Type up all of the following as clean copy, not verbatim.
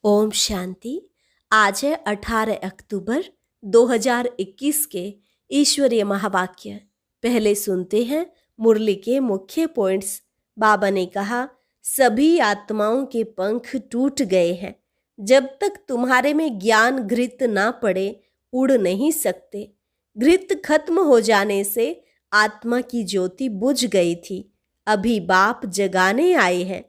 ओम शांति। आज है 18 अक्टूबर 2021 के ईश्वरीय महावाक्य। पहले सुनते हैं मुरली के मुख्य पॉइंट्स। बाबा ने कहा, सभी आत्माओं के पंख टूट गए हैं। जब तक तुम्हारे में ज्ञान घृत ना पड़े उड़ नहीं सकते। घृत खत्म हो जाने से आत्मा की ज्योति बुझ गई थी। अभी बाप जगाने आए हैं।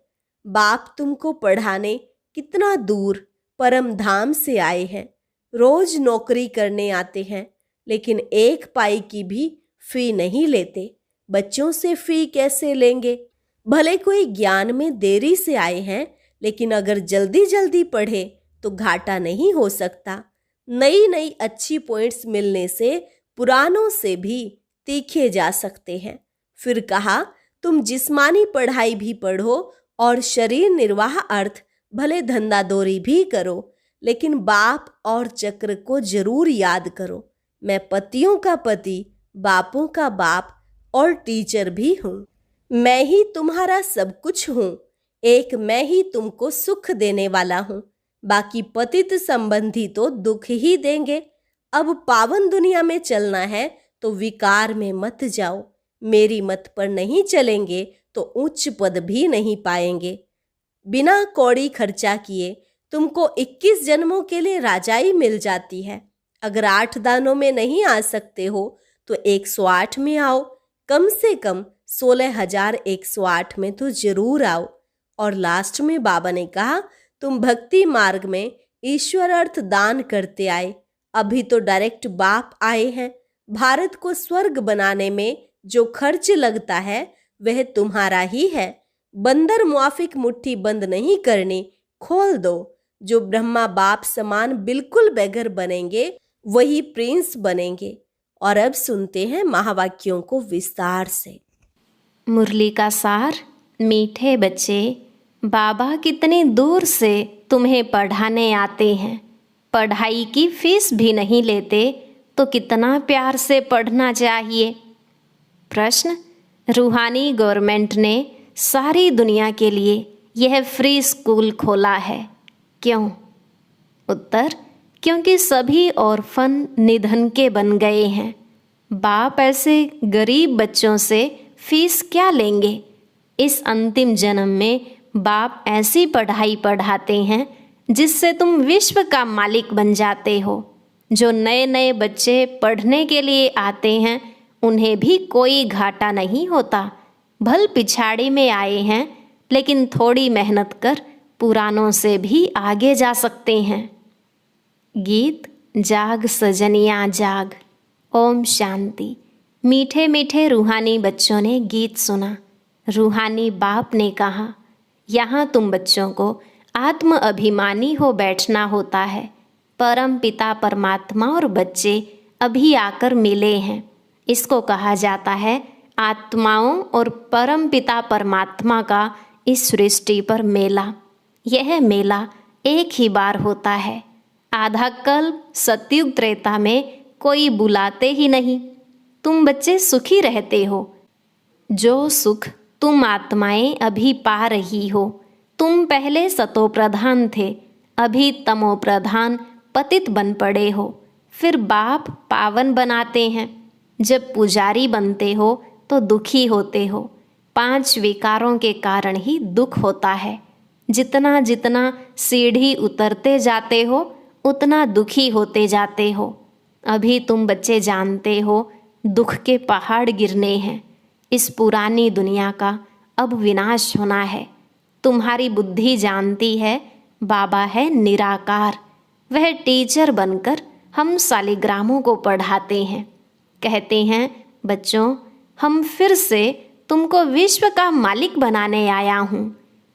बाप तुमको पढ़ाने कितना दूर परम धाम से आए हैं। रोज नौकरी करने आते हैं, लेकिन एक पाई की भी फी नहीं लेते। बच्चों से फी कैसे लेंगे? भले कोई ज्ञान में देरी से आए हैं, लेकिन अगर जल्दी जल्दी पढ़े तो घाटा नहीं हो सकता। नई नई अच्छी पॉइंट्स मिलने से पुरानों से भी तीखे जा सकते हैं। फिर कहा, तुम जिस्मानी पढ़ाई भी पढ़ो और शरीर निर्वाह अर्थ भले धंधा दौरी भी करो, लेकिन बाप और चक्र को जरूर याद करो। मैं पतियों का पति, बापों का बाप और टीचर भी हूँ। मैं ही तुम्हारा सब कुछ हूँ। एक मैं ही तुमको सुख देने वाला हूँ। बाकी पतित संबंधी तो दुख ही देंगे। अब पावन दुनिया में चलना है तो विकार में मत जाओ। मेरी मत पर नहीं चलेंगे तो उच्च पद भी नहीं पाएंगे। बिना कौड़ी खर्चा किए तुमको 21 जन्मों के लिए राजाई मिल जाती है। अगर 8 दानों में नहीं आ सकते हो तो 108 में आओ। कम से कम 16,108 में तो जरूर आओ। और लास्ट में बाबा ने कहा, तुम भक्ति मार्ग में ईश्वर अर्थ दान करते आए। अभी तो डायरेक्ट बाप आए हैं। भारत को स्वर्ग बनाने में जो खर्च लगता है वह तुम्हारा ही है। बंदर मुआफिक मुट्ठी बंद नहीं करनी, खोल दो। जो ब्रह्मा बाप समान बिल्कुल बेघर बनेंगे वही प्रिंस बनेंगे। और अब सुनते हैं महावाक्यों को विस्तार से। मुरली का सार। मीठे बच्चे, बाबा कितने दूर से तुम्हें पढ़ाने आते हैं। पढ़ाई की फीस भी नहीं लेते तो कितना प्यार से पढ़ना चाहिए। प्रश्न, रूहानी गवर्नमेंट ने सारी दुनिया के लिए यह फ्री स्कूल खोला है, क्यों? उत्तर, क्योंकि सभी ऑर्फन निधन के बन गए हैं। बाप ऐसे गरीब बच्चों से फीस क्या लेंगे? इस अंतिम जन्म में बाप ऐसी पढ़ाई पढ़ाते हैं जिससे तुम विश्व का मालिक बन जाते हो। जो नए नए बच्चे पढ़ने के लिए आते हैं उन्हें भी कोई घाटा नहीं होता। भल पिछाड़ी में आए हैं, लेकिन थोड़ी मेहनत कर पुरानों से भी आगे जा सकते हैं। गीत जाग सजनिया जाग। ओम शांति। मीठे मीठे रूहानी बच्चों ने गीत सुना। रूहानी बाप ने कहा, यहाँ तुम बच्चों को आत्म अभिमानी हो बैठना होता है। परम पिता परमात्मा और बच्चे अभी आकर मिले हैं। इसको कहा जाता है आत्माओं और परम पिता परमात्मा का इस सृष्टि पर मेला। यह मेला एक ही बार होता है। आधा कल्प सतयुग त्रेता में कोई बुलाते ही नहीं। तुम बच्चे सुखी रहते हो। जो सुख तुम आत्माएं अभी पा रही हो। तुम पहले सतो प्रधान थे, अभी तमो प्रधान पतित बन पड़े हो। फिर बाप पावन बनाते हैं। जब पुजारी बनते हो तो दुखी होते हो। 5 विकारों के कारण ही दुख होता है। जितना जितना सीढ़ी उतरते जाते हो उतना दुखी होते जाते हो। अभी तुम बच्चे जानते हो दुख के पहाड़ गिरने हैं। इस पुरानी दुनिया का अब विनाश होना है। तुम्हारी बुद्धि जानती है बाबा है निराकार। वह टीचर बनकर हम सालिग्रामों को पढ़ाते हैं। कहते हैं, बच्चों, हम फिर से तुमको विश्व का मालिक बनाने आया हूँ।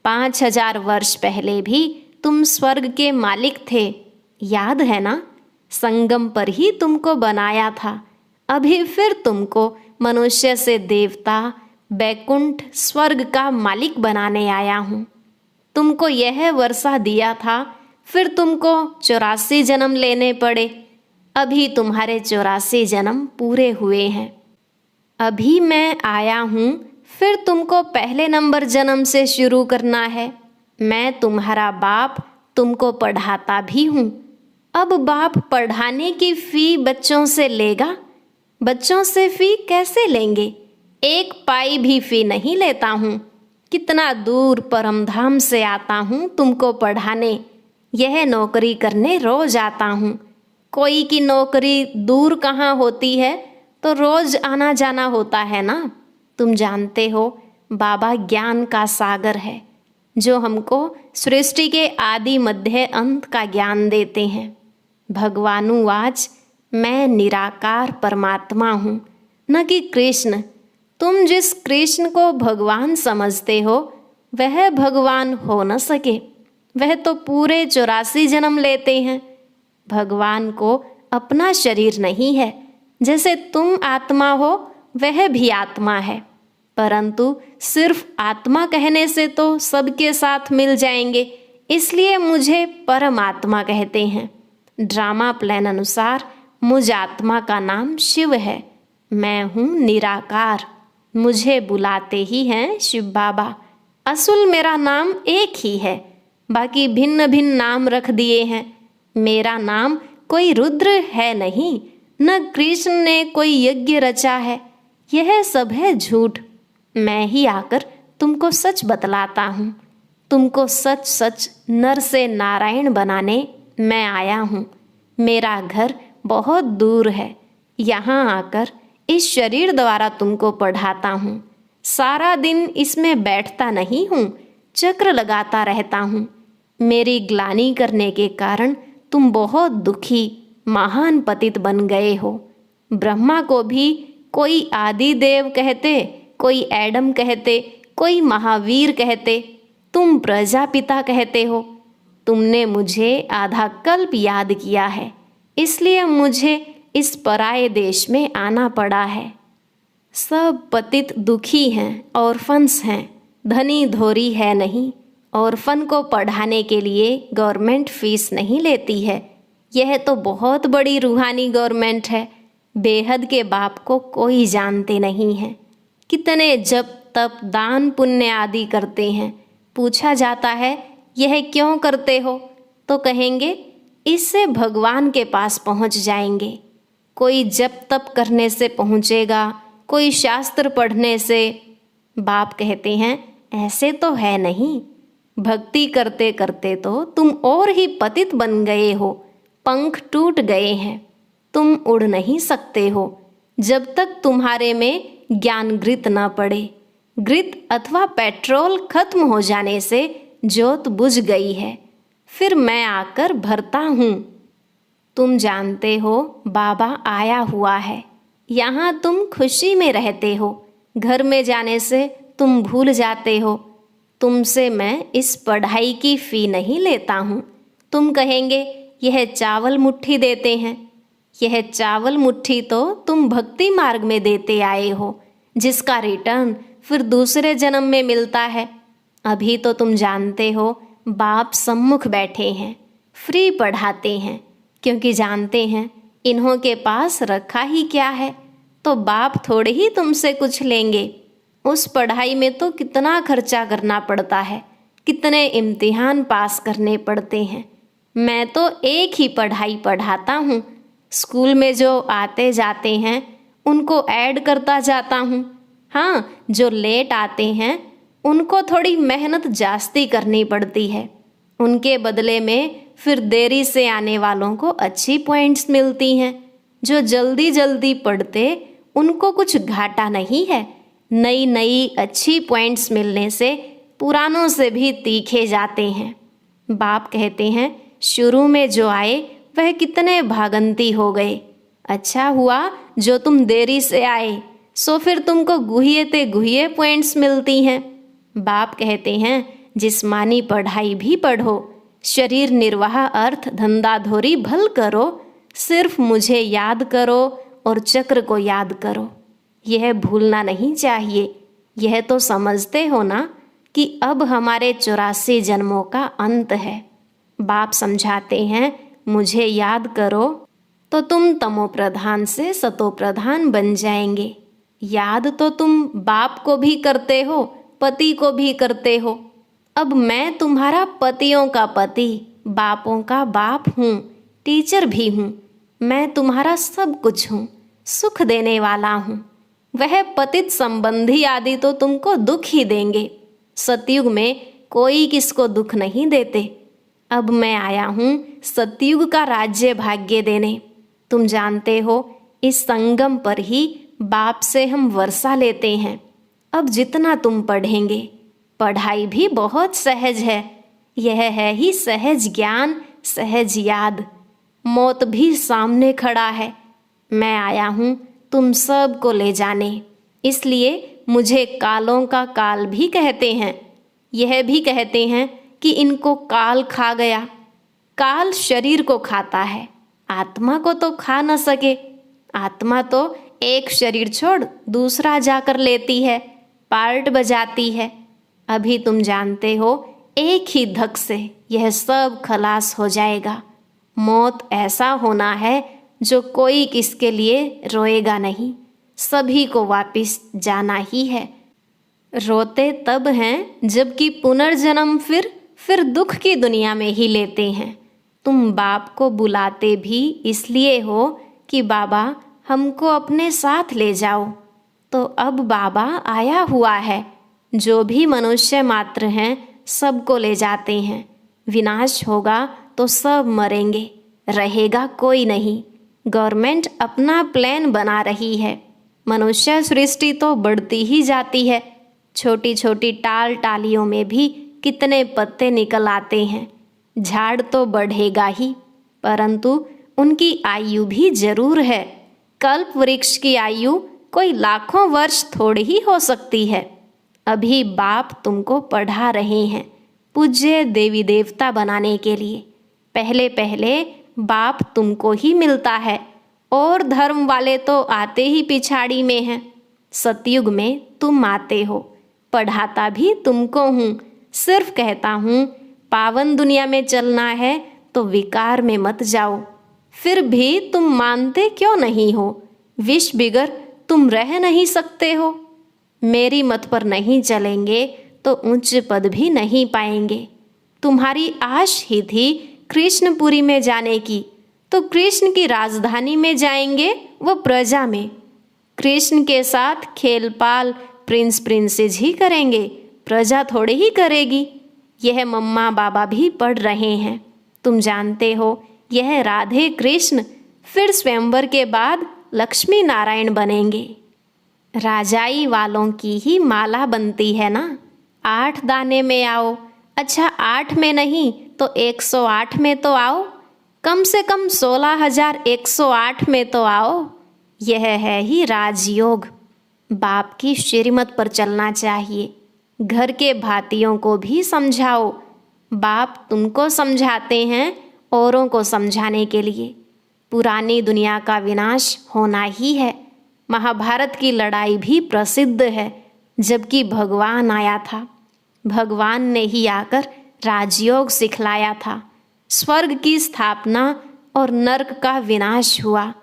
5000 वर्ष पहले भी तुम स्वर्ग के मालिक थे, याद है ना? संगम पर ही तुमको बनाया था। अभी फिर तुमको मनुष्य से देवता, बैकुंठ, स्वर्ग का मालिक बनाने आया हूँ। तुमको यह वर्षा दिया था, फिर तुमको 84 जन्म लेने पड़े। अभी तुम्हारे 84 जन्म पूरे हुए हैं। अभी मैं आया हूँ, फिर तुमको पहले नंबर जन्म से शुरू करना है। मैं तुम्हारा बाप तुमको पढ़ाता भी हूँ। अब बाप पढ़ाने की फ़ी बच्चों से लेगा? बच्चों से फ़ी कैसे लेंगे? 1 पाई भी फ़ी नहीं लेता हूँ। कितना दूर परमधाम से आता हूँ तुमको पढ़ाने। यह नौकरी करने रोज आता हूँ। कोई की नौकरी दूर कहाँ होती है, तो रोज आना जाना होता है ना। तुम जानते हो बाबा ज्ञान का सागर है, जो हमको सृष्टि के आदि मध्य अंत का ज्ञान देते हैं। भगवानुवाच मैं निराकार परमात्मा हूँ, न कि कृष्ण। तुम जिस कृष्ण को भगवान समझते हो वह भगवान हो न सके। वह तो पूरे 84 जन्म लेते हैं। भगवान को अपना शरीर नहीं है। जैसे तुम आत्मा हो वह भी आत्मा है, परंतु सिर्फ आत्मा कहने से तो सबके साथ मिल जाएंगे, इसलिए मुझे परमात्मा कहते हैं। ड्रामा प्लान अनुसार मुझ आत्मा का नाम शिव है। मैं हूँ निराकार। मुझे बुलाते ही हैं शिव बाबा। असुल मेरा नाम एक ही है, बाकी भिन्न भिन्न नाम रख दिए हैं। मेरा नाम कोई रुद्र है नहीं, न कृष्ण ने कोई यज्ञ रचा है। यह सब है झूठ। मैं ही आकर तुमको सच बतलाता हूँ। तुमको सच सच नर से नारायण बनाने मैं आया हूँ। मेरा घर बहुत दूर है। यहाँ आकर इस शरीर द्वारा तुमको पढ़ाता हूँ। सारा दिन इसमें बैठता नहीं हूँ, चक्र लगाता रहता हूँ। मेरी ग्लानि करने के कारण तुम बहुत दुखी महान पतित बन गए हो। ब्रह्मा को भी कोई आदि देव कहते, कोई एडम कहते, कोई महावीर कहते, तुम प्रजापिता कहते हो। तुमने मुझे आधा कल्प याद किया है, इसलिए मुझे इस पराये देश में आना पड़ा है। सब पतित दुखी हैं, ऑर्फन्स हैं, धनी धोरी है नहीं। ऑर्फन को पढ़ाने के लिए गवर्नमेंट फीस नहीं लेती है। यह तो बहुत बड़ी रूहानी गवर्नमेंट है। बेहद के बाप को कोई जानते नहीं है। कितने जप तप दान पुण्य आदि करते हैं। पूछा जाता है यह क्यों करते हो, तो कहेंगे इससे भगवान के पास पहुंच जाएंगे। कोई जप तप करने से पहुंचेगा, कोई शास्त्र पढ़ने से। बाप कहते हैं ऐसे तो है नहीं। भक्ति करते करते तो तुम और ही पतित बन गए हो। पंख टूट गए हैं, तुम उड़ नहीं सकते हो जब तक तुम्हारे में ज्ञान घृत न पड़े। घृत अथवा पेट्रोल खत्म हो जाने से ज्योत बुझ गई है, फिर मैं आकर भरता हूँ। तुम जानते हो बाबा आया हुआ है। यहाँ तुम खुशी में रहते हो। घर में जाने से तुम भूल जाते हो। तुमसे मैं इस पढ़ाई की फ़ी नहीं लेता हूँ। तुम कहेंगे यह चावल मुट्ठी देते हैं। यह चावल मुट्ठी तो तुम भक्ति मार्ग में देते आए हो, जिसका रिटर्न फिर दूसरे जन्म में मिलता है। अभी तो तुम जानते हो बाप सम्मुख बैठे हैं, फ्री पढ़ाते हैं, क्योंकि जानते हैं इन्हों के पास रखा ही क्या है, तो बाप थोड़े ही तुमसे कुछ लेंगे। उस पढ़ाई में तो कितना खर्चा करना पड़ता है, कितने इम्तिहान पास करने पड़ते हैं। मैं तो एक ही पढ़ाई पढ़ाता हूँ। स्कूल में जो आते जाते हैं उनको ऐड करता जाता हूँ। हाँ, जो लेट आते हैं उनको थोड़ी मेहनत जास्ती करनी पड़ती है। उनके बदले में फिर देरी से आने वालों को अच्छी पॉइंट्स मिलती हैं। जो जल्दी जल्दी पढ़ते उनको कुछ घाटा नहीं है। नई नई अच्छी पॉइंट्स मिलने से पुरानों से भी तीखे जाते हैं। बाप कहते हैं शुरू में जो आए वह कितने भागंती हो गए। अच्छा हुआ जो तुम देरी से आए, सो फिर तुमको गुहिये पॉइंट्स मिलती हैं। बाप कहते हैं जिस्मानी पढ़ाई भी पढ़ो, शरीर निर्वाह अर्थ धंधा धोरी भल करो, सिर्फ मुझे याद करो और चक्र को याद करो। यह भूलना नहीं चाहिए। यह तो समझते हो ना कि अब हमारे 84 जन्मों का अंत है। बाप समझाते हैं मुझे याद करो तो तुम तमो प्रधान से सतो प्रधान बन जाएंगे। याद तो तुम बाप को भी करते हो, पति को भी करते हो। अब मैं तुम्हारा पतियों का पति, बापों का बाप हूँ, टीचर भी हूँ। मैं तुम्हारा सब कुछ हूँ, सुख देने वाला हूँ। वह पतित संबंधी आदि तो तुमको दुख ही देंगे। सतयुग में कोई किसको दुख नहीं देते। अब मैं आया हूँ सतयुग का राज्य भाग्य देने। तुम जानते हो इस संगम पर ही बाप से हम वर्षा लेते हैं। अब जितना तुम पढ़ेंगे, पढ़ाई भी बहुत सहज है। यह है ही सहज ज्ञान, सहज याद। मौत भी सामने खड़ा है। मैं आया हूँ तुम सब को ले जाने। इसलिए मुझे कालों का काल भी कहते हैं। यह भी कहते हैं कि इनको काल खा गया। काल शरीर को खाता है, आत्मा को तो खा न सके। आत्मा तो एक शरीर छोड़ दूसरा जाकर लेती है, पार्ट बजाती है। अभी तुम जानते हो एक ही धक से यह सब खलास हो जाएगा। मौत ऐसा होना है जो कोई किसके लिए रोएगा नहीं, सभी को वापिस जाना ही है। रोते तब हैं जबकि पुनर्जन्म फिर दुख की दुनिया में ही लेते हैं। तुम बाप को बुलाते भी इसलिए हो कि बाबा हमको अपने साथ ले जाओ। तो अब बाबा आया हुआ है। जो भी मनुष्य मात्र हैं सबको ले जाते हैं। विनाश होगा तो सब मरेंगे, रहेगा कोई नहीं। गवर्नमेंट अपना प्लान बना रही है। मनुष्य सृष्टि तो बढ़ती ही जाती है। छोटी छोटी टाल टालियों में भी कितने पत्ते निकल आते हैं। झाड़ तो बढ़ेगा ही, परंतु उनकी आयु भी जरूर है। कल्प वृक्ष की आयु कोई लाखों वर्ष थोड़ी ही हो सकती है। अभी बाप तुमको पढ़ा रहे हैं पूज्य देवी देवता बनाने के लिए। पहले पहले बाप तुमको ही मिलता है और धर्म वाले तो आते ही पिछाड़ी में हैं। सतयुग में तुम आते हो, पढ़ाता भी तुमको हूँ। सिर्फ कहता हूँ पावन दुनिया में चलना है तो विकार में मत जाओ। फिर भी तुम मानते क्यों नहीं हो? विष बिगर तुम रह नहीं सकते हो। मेरी मत पर नहीं चलेंगे तो उच्च पद भी नहीं पाएंगे। तुम्हारी आश ही थी कृष्णपुरी में जाने की, तो कृष्ण की राजधानी में जाएंगे, वो प्रजा में। कृष्ण के साथ खेलपाल प्रिंस प्रिंसेस ही करेंगे, प्रजा थोड़े ही करेगी। यह मम्मा बाबा भी पढ़ रहे हैं। तुम जानते हो यह राधे कृष्ण फिर स्वयंवर के बाद लक्ष्मी नारायण बनेंगे। राजाई वालों की ही माला बनती है ना। 8 दाने में आओ। अच्छा 8 में नहीं तो 108 में तो आओ। कम से कम 16,108 में तो आओ। यह है ही राजयोग। बाप की श्रीमत पर चलना चाहिए। घर के भातियों को भी समझाओ। बाप तुमको समझाते हैं औरों को समझाने के लिए। पुरानी दुनिया का विनाश होना ही है। महाभारत की लड़ाई भी प्रसिद्ध है, जबकि भगवान आया था। भगवान ने ही आकर राजयोग सिखलाया था। स्वर्ग की स्थापना और नरक का विनाश हुआ।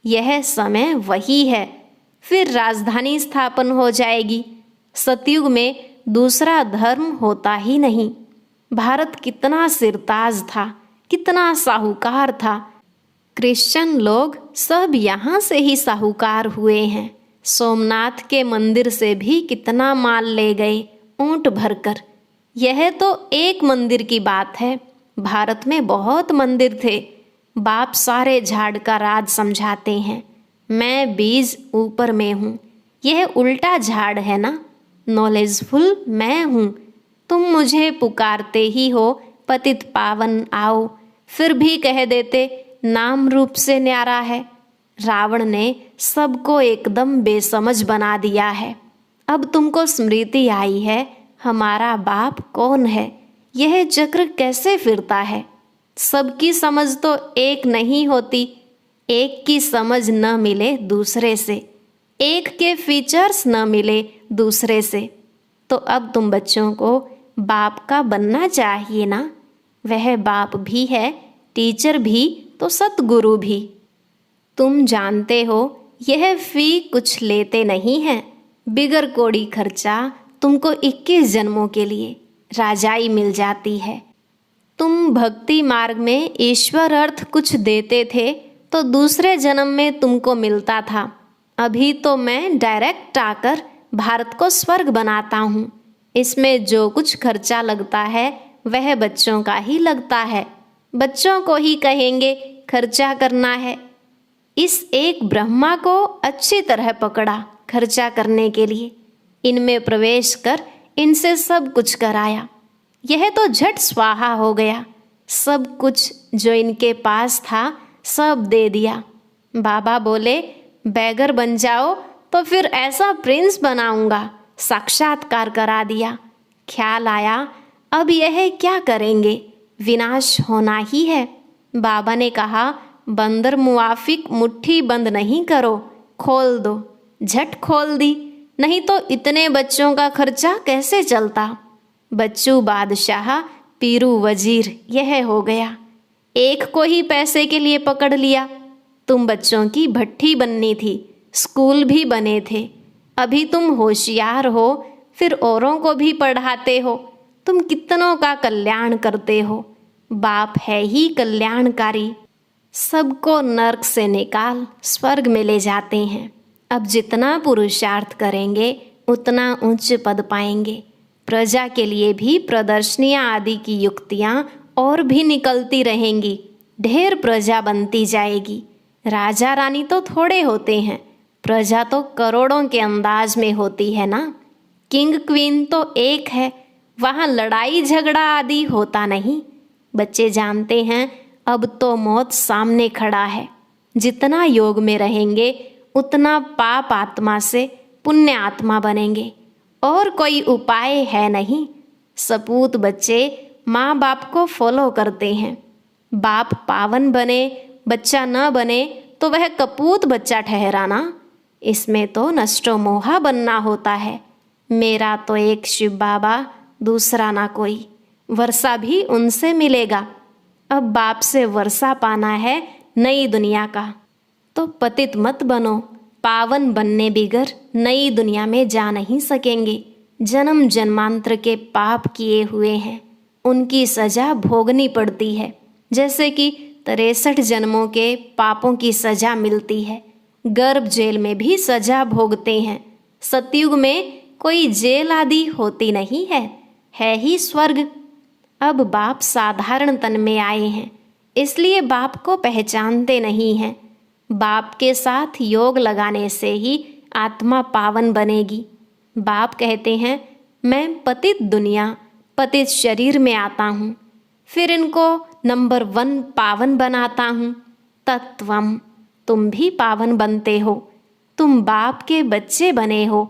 यह समय वही है। फिर राजधानी स्थापन हो जाएगी। सतयुग में दूसरा धर्म होता ही नहीं। भारत कितना सिरताज था, कितना साहूकार था। क्रिश्चियन लोग सब यहाँ से ही साहूकार हुए हैं। सोमनाथ के मंदिर से भी कितना माल ले गए ऊंट भरकर। यह तो एक मंदिर की बात है, भारत में बहुत मंदिर थे। बाप सारे झाड़ का राज समझाते हैं। मैं बीज ऊपर में हूँ, यह उल्टा झाड़ है ना। नॉलेजफुल मैं हूँ। तुम मुझे पुकारते ही हो पतित पावन आओ, फिर भी कह देते नाम रूप से न्यारा है। रावण ने सबको एकदम बेसमझ बना दिया है। अब तुमको स्मृति आई है हमारा बाप कौन है, यह चक्र कैसे फिरता है। सबकी समझ तो एक नहीं होती। एक की समझ न मिले दूसरे से, एक के फीचर्स न मिले दूसरे से। तो अब तुम बच्चों को बाप का बनना चाहिए ना। वह बाप भी है, टीचर भी, तो सतगुरु भी। तुम जानते हो यह फी कुछ लेते नहीं हैं। बिगर कोड़ी खर्चा तुमको 21 जन्मों के लिए राजाई मिल जाती है। तुम भक्ति मार्ग में ईश्वर अर्थ कुछ देते थे तो दूसरे जन्म में तुमको मिलता था। अभी तो मैं डायरेक्ट आकर भारत को स्वर्ग बनाता हूँ। इसमें जो कुछ खर्चा लगता है वह बच्चों का ही लगता है। बच्चों को ही कहेंगे खर्चा करना है। इस एक ब्रह्मा को अच्छी तरह पकड़ा खर्चा करने के लिए। इनमें प्रवेश कर इनसे सब कुछ कराया। यह तो झट स्वाहा हो गया। सब कुछ जो इनके पास था सब दे दिया। बाबा बोले बैगर बन जाओ तो फिर ऐसा प्रिंस बनाऊंगा। साक्षात्कार करा दिया। ख्याल आया अब यह क्या करेंगे, विनाश होना ही है। बाबा ने कहा बंदर मुआफिक मुट्ठी बंद नहीं करो, खोल दो। झट खोल दी, नहीं तो इतने बच्चों का खर्चा कैसे चलता। बच्चू बादशाह पीरू वजीर यह हो गया। एक को ही पैसे के लिए पकड़ लिया। तुम बच्चों की भट्ठी बननी थी, स्कूल भी बने थे। अभी तुम होशियार हो फिर औरों को भी पढ़ाते हो। तुम कितनों का कल्याण करते हो। बाप है ही कल्याणकारी। सबको नर्क से निकाल स्वर्ग में ले जाते हैं। अब जितना पुरुषार्थ करेंगे उतना उच्च पद पाएंगे। प्रजा के लिए भी प्रदर्शनियाँ आदि की युक्तियाँ और भी निकलती रहेंगी। ढेर प्रजा बनती जाएगी। राजा रानी तो थोड़े होते हैं, प्रजा तो करोड़ों के अंदाज में होती है ना। किंग क्वीन तो एक है, वहाँ लड़ाई झगड़ा आदि होता नहीं। बच्चे जानते हैं अब तो मौत सामने खड़ा है। जितना योग में रहेंगे उतना पाप आत्मा से पुण्य आत्मा बनेंगे। और कोई उपाय है नहीं। सपूत बच्चे माँ बाप को फॉलो करते हैं। बाप पावन बने बच्चा न बने तो वह कपूत बच्चा ठहराना। इसमें तो नष्टो मोहा बनना होता है। मेरा तो एक शिव बाबा, दूसरा ना कोई। वर्षा भी उनसे मिलेगा। अब बाप से वर्षा पाना है नई दुनिया का। तो पतित मत बनो। पावन बनने बिगर नई दुनिया में जा नहीं सकेंगे। जन्म जन्मांतर के पाप किए हुए हैं, उनकी सजा भोगनी पड़ती है। जैसे कि 63 जन्मों के पापों की सजा मिलती है। गर्भ जेल में भी सजा भोगते हैं। सतयुग में कोई जेल आदि होती नहीं है ही स्वर्ग। अब बाप साधारण तन में आए हैं, इसलिए बाप को पहचानते नहीं हैं। बाप के साथ योग लगाने से ही आत्मा पावन बनेगी। बाप कहते हैं मैं पतित दुनिया पतित शरीर में आता हूँ, फिर इनको नंबर 1 पावन बनाता हूँ। तत्वम, तुम भी पावन बनते हो। तुम बाप के बच्चे बने हो,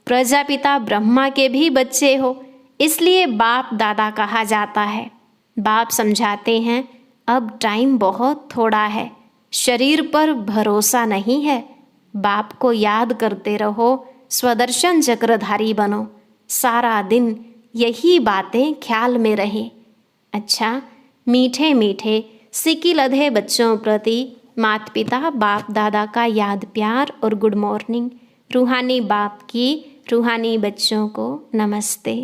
प्रजापिता ब्रह्मा के भी बच्चे हो, इसलिए बाप दादा कहा जाता है। बाप समझाते हैं अब टाइम बहुत थोड़ा है, शरीर पर भरोसा नहीं है। बाप को याद करते रहो, स्वदर्शन चक्रधारी बनो। सारा दिन यही बातें ख्याल में रहे। अच्छा, मीठे मीठे सिकी लधे बच्चों प्रति माता पिता बाप दादा का याद प्यार और गुड मॉर्निंग। रूहानी बाप की रूहानी बच्चों को नमस्ते।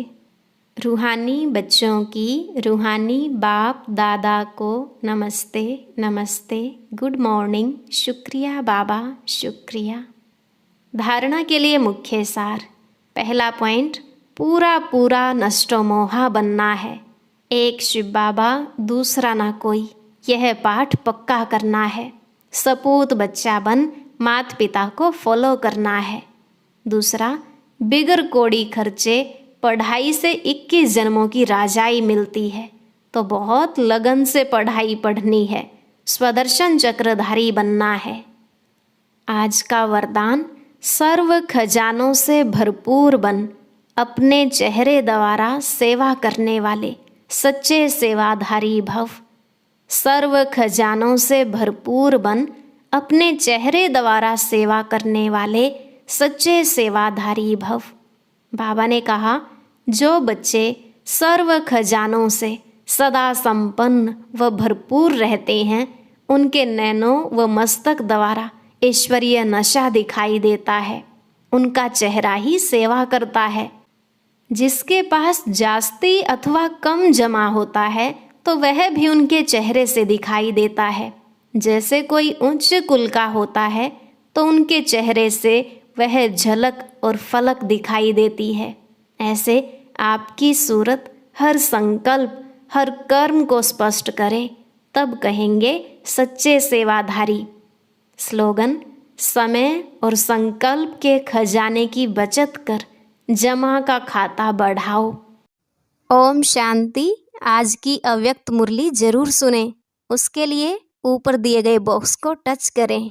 रूहानी बच्चों की रूहानी बाप दादा को नमस्ते नमस्ते, गुड मॉर्निंग, शुक्रिया बाबा, शुक्रिया। धारणा के लिए मुख्य सार। पहला पॉइंट, पूरा पूरा नष्टो मोहा बनना है। एक शिव बाबा, दूसरा ना कोई। यह पाठ पक्का करना है। सपूत बच्चा बन माता पिता को फॉलो करना है। दूसरा, बिगर कोड़ी खर्चे पढ़ाई से 21 जन्मों की राजाई मिलती है, तो बहुत लगन से पढ़ाई पढ़नी है। स्वदर्शन चक्रधारी बनना है। आज का वरदान, सर्व खजानों से भरपूर बन, अपने चेहरे द्वारा सेवा करने वाले सच्चे सेवाधारी भव। सर्व खजानों से भरपूर बन, अपने चेहरे द्वारा सेवा करने वाले सच्चे सेवाधारी भव। बाबा ने कहा जो बच्चे सर्व खजानों से सदा संपन्न व भरपूर रहते हैं, उनके नैनों व मस्तक द्वारा ईश्वरीय नशा दिखाई देता है। उनका चेहरा ही सेवा करता है। जिसके पास जास्ती अथवा कम जमा होता है तो वह भी उनके चेहरे से दिखाई देता है। जैसे कोई उच्च कुल का होता है तो उनके चेहरे से वह झलक और फलक दिखाई देती है। ऐसे आपकी सूरत हर संकल्प, हर कर्म को स्पष्ट करे, तब कहेंगे सच्चे सेवाधारी। स्लोगन: समय और संकल्प के खजाने की बचत कर जमा का खाता बढ़ाओ। ओम शांति। आज की अव्यक्त मुरली जरूर सुने। उसके लिए ऊपर दिए गए बॉक्स को टच करें।